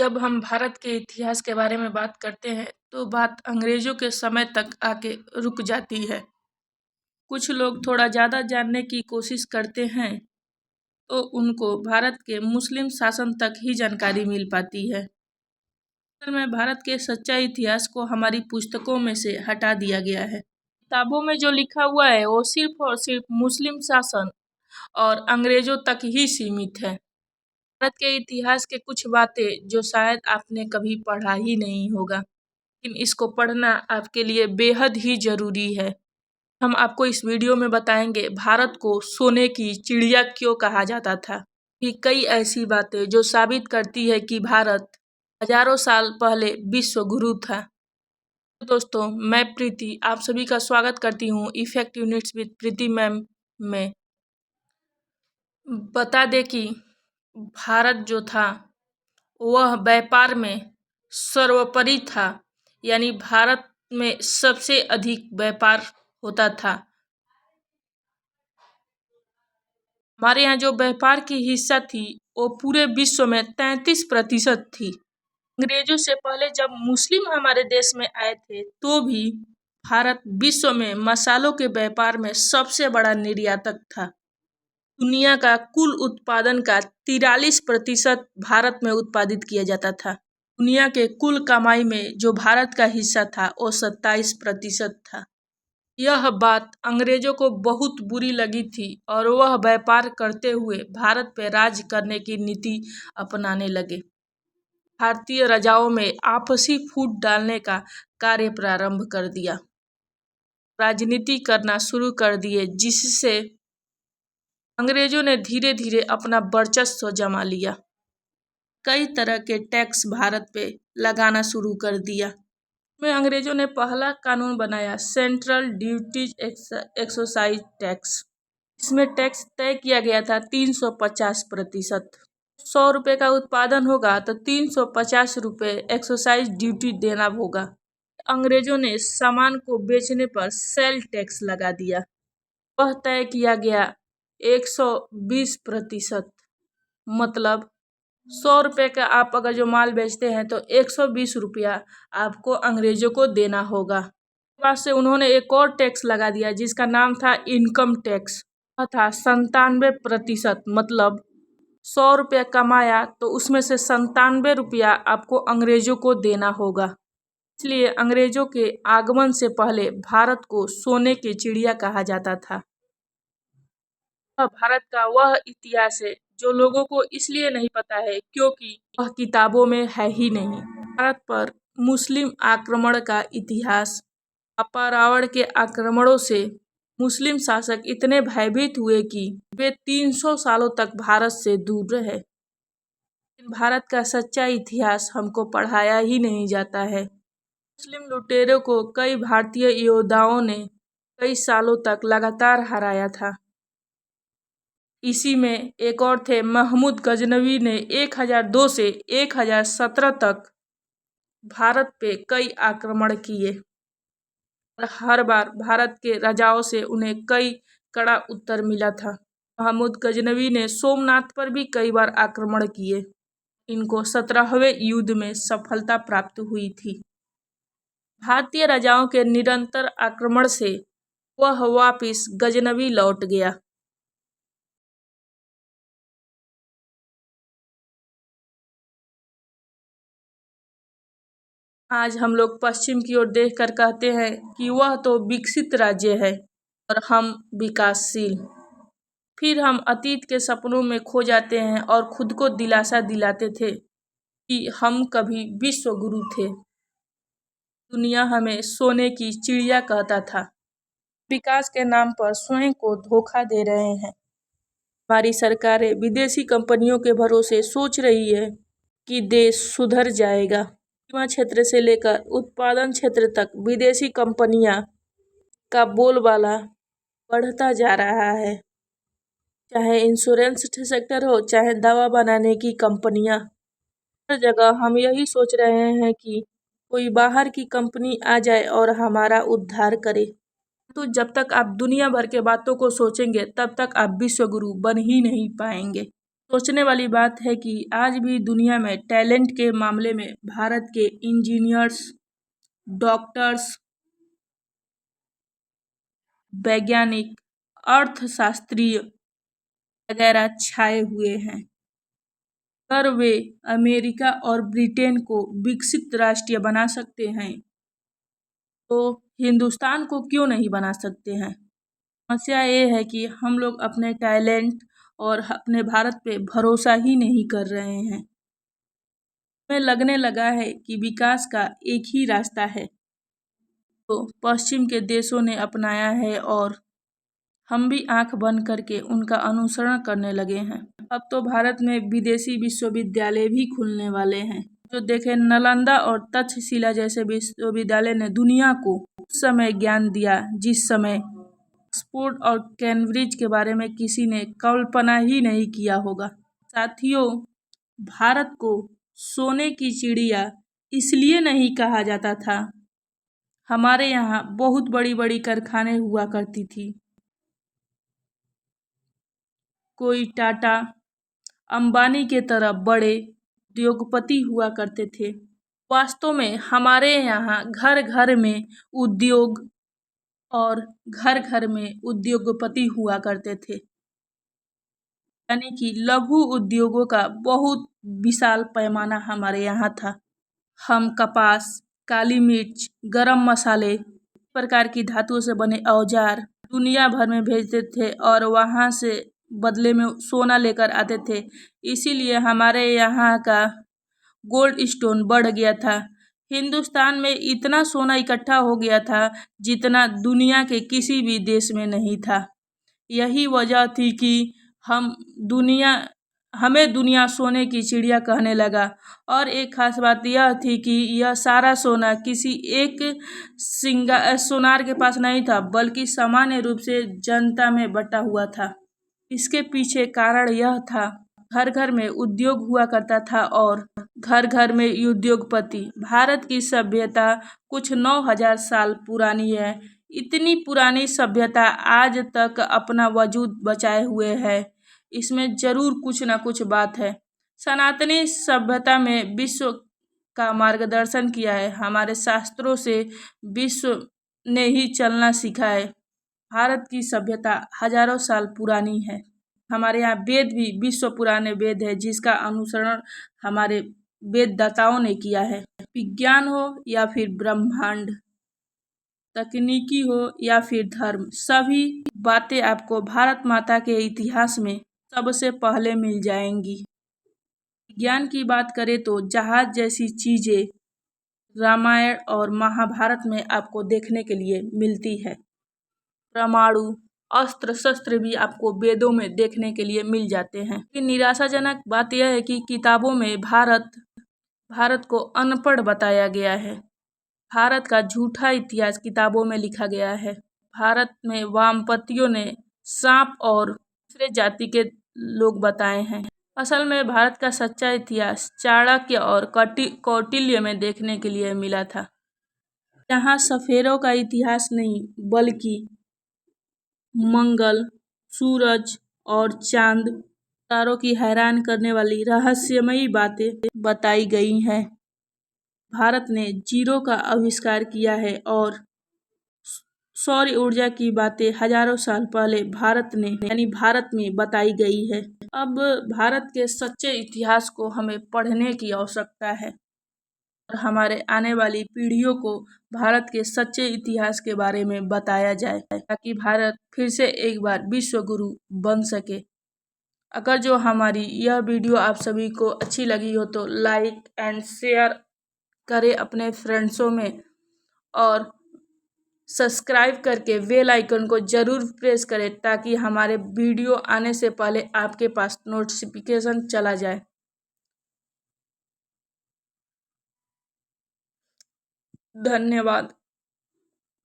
जब हम भारत के इतिहास के बारे में बात करते हैं तो बात अंग्रेजों के समय तक आके रुक जाती है। कुछ लोग थोड़ा ज़्यादा जानने की कोशिश करते हैं तो उनको भारत के मुस्लिम शासन तक ही जानकारी मिल पाती है। असल में भारत के सच्चा इतिहास को हमारी पुस्तकों में से हटा दिया गया है। किताबों में जो लिखा हुआ है वो सिर्फ और सिर्फ मुस्लिम शासन और अंग्रेजों तक ही सीमित है। भारत के इतिहास के कुछ बातें जो शायद आपने कभी पढ़ा ही नहीं होगा, लेकिन इसको पढ़ना आपके लिए बेहद ही जरूरी है। हम आपको इस वीडियो में बताएंगे भारत को सोने की चिड़िया क्यों कहा जाता था। भी कई ऐसी बातें जो साबित करती है कि भारत हजारों साल पहले विश्व गुरु था। तो दोस्तों, मैं प्रीति आप सभी का स्वागत करती हूँ effective units with Preeti ma'am में। बता दें कि भारत जो था वह व्यापार में सर्वोपरि था, यानी भारत में सबसे अधिक व्यापार होता था। हमारे यहाँ जो व्यापार की हिस्सा थी वो पूरे विश्व में 33% थी। अंग्रेजों से पहले जब मुस्लिम हमारे देश में आए थे तो भी भारत विश्व में मसालों के व्यापार में सबसे बड़ा निर्यातक था। दुनिया का कुल उत्पादन का 43% भारत में उत्पादित किया जाता था। दुनिया के कुल कमाई में जो भारत का हिस्सा था वो 27% था। यह बात अंग्रेजों को बहुत बुरी लगी थी और वह व्यापार करते हुए भारत पर राज करने की नीति अपनाने लगे। भारतीय राजाओं में आपसी फूट डालने का कार्य प्रारंभ कर दिया, राजनीति करना शुरू कर दिए, जिससे अंग्रेजों ने धीरे धीरे अपना वर्चस्व जमा लिया। कई तरह के टैक्स भारत पे लगाना शुरू कर दिया। में अंग्रेजों ने पहला कानून बनाया, सेंट्रल ड्यूटीज एक्साइज टैक्स। इसमें टैक्स तय किया गया था 350%। 100 रुपये का उत्पादन होगा तो 350 रुपये एक्साइज ड्यूटी देना होगा। अंग्रेजों ने सामान को बेचने पर सेल टैक्स लगा दिया। वह तय किया गया 120%। मतलब 100 रुपये का आप अगर जो माल बेचते हैं तो 120 रुपया आपको अंग्रेजों को देना होगा। बाद से उन्होंने एक और टैक्स लगा दिया जिसका नाम था इनकम टैक्स। वह था 97%। मतलब 100 रुपया कमाया तो उसमें से 97 रुपया आपको अंग्रेजों को देना होगा। इसलिए अंग्रेजों के आगमन से पहले भारत को सोने की चिड़िया कहा जाता था। भारत का वह इतिहास है जो लोगों को इसलिए नहीं पता है क्योंकि वह किताबों में है ही नहीं। भारत पर मुस्लिम आक्रमण का इतिहास। पापा के आक्रमणों से मुस्लिम शासक इतने भयभीत हुए कि वे 300 सालों तक भारत से दूर रहे। भारत का सच्चा इतिहास हमको पढ़ाया ही नहीं जाता है। मुस्लिम लुटेरों को कई भारतीय योद्धाओं ने कई सालों तक लगातार हराया था। इसी में एक और थे महमूद गजनवी ने 1002 से 1017 तक भारत पे कई आक्रमण किए और हर बार भारत के राजाओं से उन्हें कई कड़ा उत्तर मिला था। महमूद गजनवी ने सोमनाथ पर भी कई बार आक्रमण किए। इनको 17वें युद्ध में सफलता प्राप्त हुई थी। भारतीय राजाओं के निरंतर आक्रमण से वह वापिस गजनवी लौट गया। आज हम लोग पश्चिम की ओर देखकर कहते हैं कि वह तो विकसित राज्य है और हम विकासशील। फिर हम अतीत के सपनों में खो जाते हैं और खुद को दिलासा दिलाते थे कि हम कभी विश्व गुरु थे। दुनिया हमें सोने की चिड़िया कहता था। विकास के नाम पर स्वयं को धोखा दे रहे हैं। हमारी सरकारें विदेशी कंपनियों के भरोसे सोच रही है कि देश सुधर जाएगा। बीमा क्षेत्र से लेकर उत्पादन क्षेत्र तक विदेशी कंपनियां का बोलबाला बढ़ता जा रहा है। चाहे इंश्योरेंस सेक्टर हो, चाहे दवा बनाने की कंपनियां, हर जगह हम यही सोच रहे हैं कि कोई बाहर की कंपनी आ जाए और हमारा उद्धार करे। तो जब तक आप दुनिया भर के बातों को सोचेंगे तब तक आप विश्व गुरु बन ही नहीं पाएंगे। सोचने वाली बात है कि आज भी दुनिया में टैलेंट के मामले में भारत के इंजीनियर्स, डॉक्टर्स, वैज्ञानिक, अर्थशास्त्री वगैरह छाए हुए हैं। अगर वे अमेरिका और ब्रिटेन को विकसित राष्ट्र बना सकते हैं तो हिंदुस्तान को क्यों नहीं बना सकते हैं। समस्या ये है कि हम लोग अपने टैलेंट और अपने भारत पे भरोसा ही नहीं कर रहे हैं। हमें लगने लगा है कि विकास का एक ही रास्ता है तो पश्चिम के देशों ने अपनाया है और हम भी आंख बंद करके उनका अनुसरण करने लगे हैं। अब तो भारत में विदेशी विश्वविद्यालय भी खुलने वाले हैं। जो देखें, नालंदा और तक्षशिला जैसे विश्वविद्यालय ने दुनिया को उस समय ज्ञान दिया जिस समय ऑक्सफोर्ड और कैम्ब्रिज के बारे में किसी ने कल्पना ही नहीं किया होगा। साथियों, भारत को सोने की चिड़िया इसलिए नहीं कहा जाता था। हमारे यहाँ बहुत बड़ी बड़ी कारखाने हुआ करती थी। कोई टाटा, अंबानी के तरह बड़े उद्योगपति हुआ करते थे। वास्तव में हमारे यहाँ घर घर में उद्योग और घर घर में उद्योगपति हुआ करते थे, यानी कि लघु उद्योगों का बहुत विशाल पैमाना हमारे यहाँ था। हम कपास, काली मिर्च, गरम मसाले, प्रकार की धातुओं से बने औजार दुनिया भर में भेजते थे और वहाँ से बदले में सोना लेकर आते थे। इसीलिए हमारे यहाँ का गोल्ड स्टोन बढ़ गया था। हिंदुस्तान में इतना सोना इकट्ठा हो गया था जितना दुनिया के किसी भी देश में नहीं था। यही वजह थी कि हमें दुनिया सोने की चिड़िया कहने लगा। और एक खास बात यह थी कि यह सारा सोना किसी एक सोनार के पास नहीं था, बल्कि सामान्य रूप से जनता में बटा हुआ था। इसके पीछे कारण यह था, घर घर में उद्योग हुआ करता था और घर घर में उद्योगपति। भारत की सभ्यता कुछ 9000 साल पुरानी है। इतनी पुरानी सभ्यता आज तक अपना वजूद बचाए हुए है, इसमें जरूर कुछ ना कुछ बात है। सनातनी सभ्यता में विश्व का मार्गदर्शन किया है। हमारे शास्त्रों से विश्व ने ही चलना सीखा है। भारत की सभ्यता हजारों साल पुरानी है। हमारे यहाँ वेद भी विश्व पुराने वेद है जिसका अनुसरण हमारे वेददाताओं ने किया है। विज्ञान हो या फिर ब्रह्मांड, तकनीकी हो या फिर धर्म, सभी बातें आपको भारत माता के इतिहास में सबसे पहले मिल जाएंगी। विज्ञान की बात करें तो जहाज जैसी चीजें रामायण और महाभारत में आपको देखने के लिए मिलती है। परमाणु अस्त्र शस्त्र भी आपको वेदों में देखने के लिए मिल जाते हैं। लेकिन निराशाजनक बात यह है कि किताबों में भारत को अनपढ़ बताया गया है। भारत का झूठा इतिहास किताबों में लिखा गया है। भारत में वामपंथियों ने सांप और दूसरे जाति के लोग बताए हैं। असल में भारत का सच्चा इतिहास चाणक्य और कौटिल्य में देखने के लिए मिला था। यहाँ सफेरों का इतिहास नहीं, बल्कि मंगल, सूरज और चांद, तारों की हैरान करने वाली रहस्यमयी बातें बताई गई हैं। भारत ने जीरो का आविष्कार किया है और सौर ऊर्जा की बातें हजारों साल पहले भारत में बताई गई है। अब भारत के सच्चे इतिहास को हमें पढ़ने की आवश्यकता है और हमारे आने वाली पीढ़ियों को भारत के सच्चे इतिहास के बारे में बताया जाए ताकि भारत फिर से एक बार विश्व गुरु बन सके। अगर जो हमारी यह वीडियो आप सभी को अच्छी लगी हो तो लाइक एंड शेयर करें अपने फ्रेंड्सों में और सब्सक्राइब करके बेल आइकन को ज़रूर प्रेस करें ताकि हमारे वीडियो आने से पहले आपके पास नोटिफिकेशन चला जाए। धन्यवाद।